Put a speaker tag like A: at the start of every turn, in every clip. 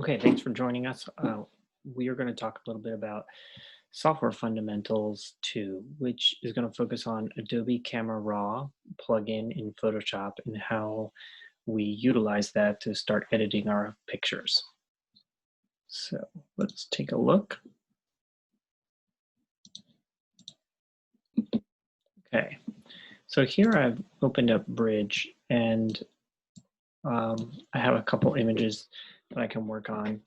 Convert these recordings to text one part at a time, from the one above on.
A: Okay, thanks for joining us. We are going to talk a little bit about Software Fundamentals 2, which is going to focus on Adobe Camera Raw plugin in Photoshop and how we utilize that to start editing our pictures. So let's take a look. Okay, so here I've opened up Bridge and I have a couple images that I can work on.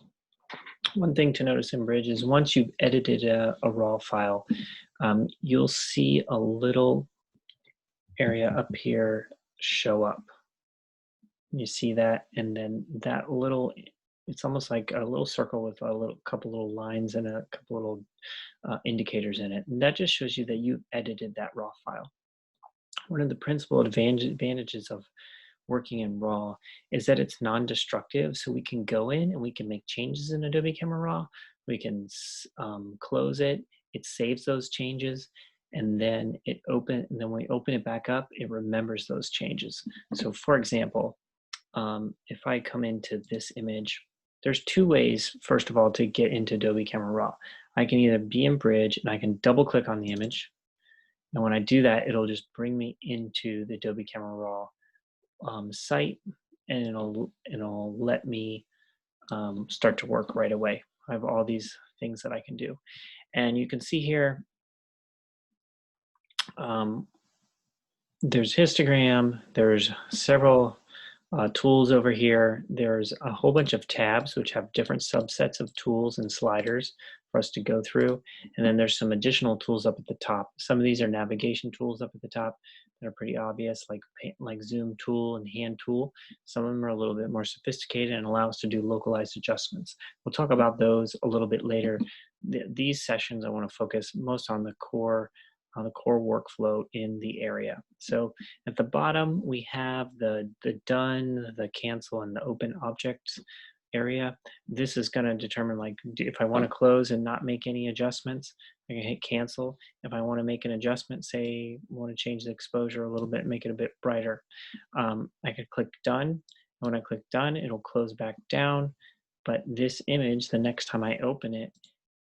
A: One thing to notice in Bridge is once you've edited a raw file, you'll see a little area up here show up. You see that, and then that little, it's almost like a little circle with a couple little lines and a couple little indicators in it. And that just shows you that you've edited that raw file. One of the principal advantages of working in RAW is that it's non-destructive, so we can go in and we can make changes in Adobe Camera Raw. We can close it. It saves those changes, and then when we open it back up, it remembers those changes. So, for example, if I come into this image, there's two ways, first of all, to get into Adobe Camera Raw. I can either be in Bridge and I can double click on the image. And when I do that, it'll just bring me into the Adobe Camera Raw site, and it'll let me start to work right away. I have all these things that I can do, and you can see here there's histogram, there's several tools over here. There's a whole bunch of tabs which have different subsets of tools and sliders for us to go through. And then there's some additional tools up at the top. Some of these are navigation tools up at the top that are pretty obvious, like zoom tool and hand tool. Some of them are a little bit more sophisticated and allow us to do localized adjustments. We'll talk about those a little bit later. These sessions I want to focus most on the core workflow in the area. So at the bottom, we have the done, the cancel, and the open objects area. This is going to determine if I want to close and not make any adjustments, I can hit cancel. If I want to make an adjustment, say I want to change the exposure a little bit, make it a bit brighter, I could click done. When I click done, it'll close back down. But this image, the next time I open it,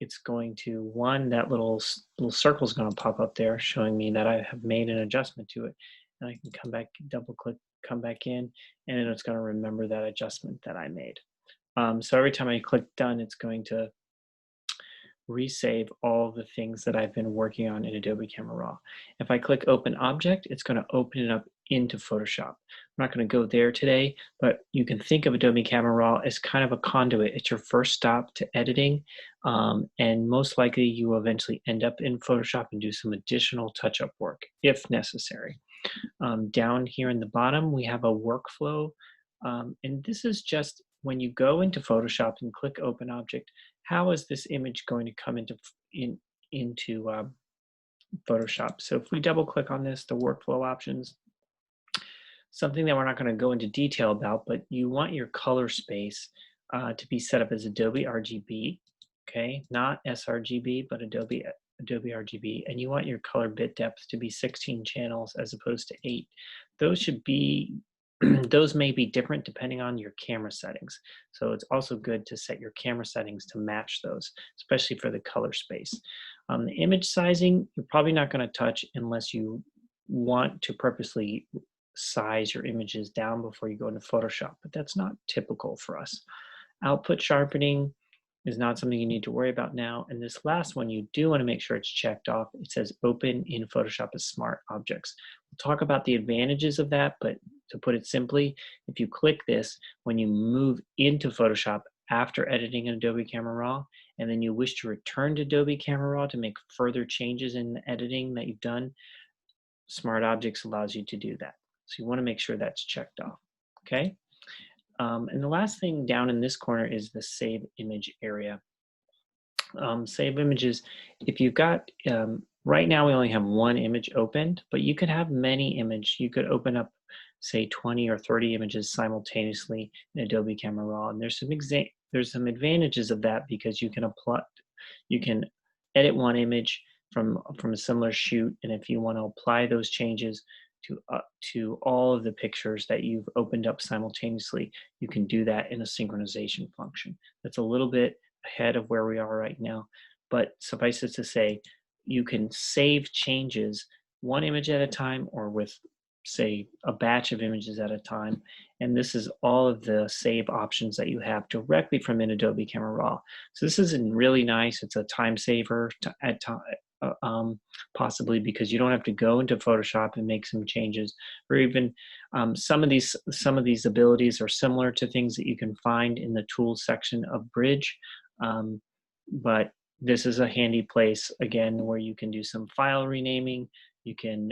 A: it's going to, that little circle is going to pop up there showing me that I have made an adjustment to it. And I can come back, double click, come back in, and then it's going to remember that adjustment that I made. So every time I click done, it's going to resave all the things that I've been working on in Adobe Camera Raw. If I click open object, it's going to open it up into Photoshop. I'm not going to go there today, but you can think of Adobe Camera Raw as kind of a conduit. It's your first stop to editing, and most likely you will eventually end up in Photoshop and do some additional touch-up work if necessary. Down here in the bottom, we have a workflow, and this is just when you go into Photoshop and click open object, how is this image going to come into Photoshop? So if we double click on this, the workflow options, something that we're not going to go into detail about, but you want your color space to be set up as Adobe RGB, okay? Not sRGB, but Adobe RGB, and you want your color bit depth to be 16 channels as opposed to 8. Those should be those may be different depending on your camera settings. So it's also good to set your camera settings to match those, especially for the color space. The image sizing, you're probably not going to touch unless you want to purposely size your images down before you go into Photoshop, but that's not typical for us. Output sharpening is not something you need to worry about now. And this last one, you do want to make sure it's checked off. It says open in Photoshop as smart objects. We'll talk about the advantages of that, but to put it simply, if you click this, when you move into Photoshop after editing in Adobe Camera Raw, and then you wish to return to Adobe Camera Raw to make further changes in the editing that you've done, Smart Objects allows you to do that. So you want to make sure that's checked off, okay? And the last thing down in this corner is the Save Image area. Save images, if you've got, right now we only have one image opened, but you could have many images. You could open up, say, 20 or 30 images simultaneously in Adobe Camera Raw. And there's some advantages of that because you can edit one image from a similar shoot, and if you want to apply those changes to all of the pictures that you've opened up simultaneously. You can do that in a synchronization function. That's a little bit ahead of where we are right now, but suffice it to say, you can save changes one image at a time, or with, say, a batch of images at a time. And this is all of the save options that you have directly from in Adobe Camera Raw. So this is really nice. It's a time saver at time, possibly because you don't have to go into Photoshop and make some changes, or even some of these abilities are similar to things that you can find in the tools section of Bridge, but this is a handy place again where you can do some file renaming. You can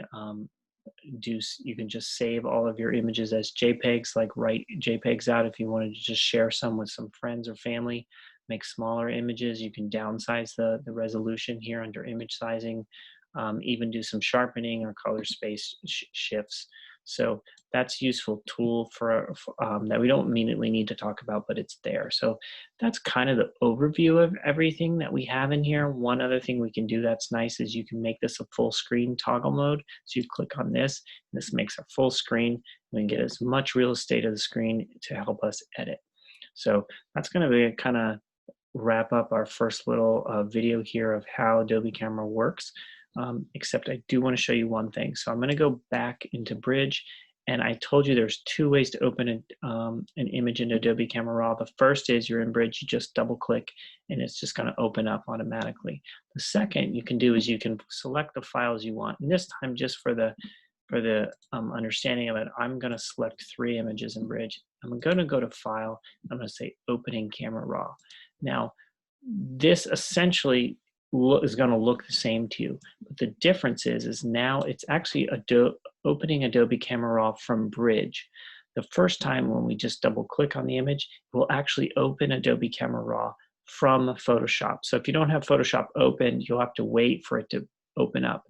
A: you can just save all of your images as JPEGs, like write JPEGs out if you wanted to just share some with some friends or family. Make smaller images. You can downsize the resolution here under image sizing, even do some sharpening or color space shifts. So that's a useful tool for that we don't immediately need to talk about, but it's there. So that's kind of the overview of everything that we have in here. One other thing we can do that's nice is you can make this a full screen toggle mode. So you click on this, and this makes a full screen. We can get as much real estate of the screen to help us edit. So that's going to be kind of wrap up our first little video here of how Adobe Camera works. Except I do want to show you one thing. So I'm going to go back into Bridge, and I told you there's two ways to open an image in Adobe Camera Raw. The first is you're in Bridge, you just double click, and it's just going to open up automatically. The second you can do is you can select the files you want, and this time just for the understanding of it, I'm going to select 3 images in Bridge. I'm going to go to File. I'm going to say Opening Camera Raw. Now, this essentially is going to look the same to you, but the difference is now it's actually opening Adobe Camera Raw from Bridge. The first time when we just double click on the image, it will actually open Adobe Camera Raw from Photoshop. So if you don't have Photoshop open, you'll have to wait for it to open up.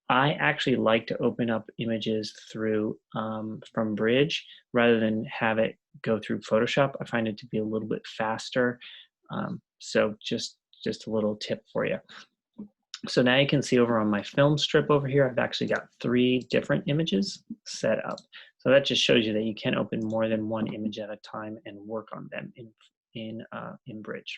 A: I actually like to open up images through from Bridge rather than have it go through Photoshop. I find it to be a little bit faster. So just a little tip for you. So now you can see over on my film strip over here, I've actually got 3 different images set up. So that just shows you that you can open more than one image at a time and work on them in Bridge.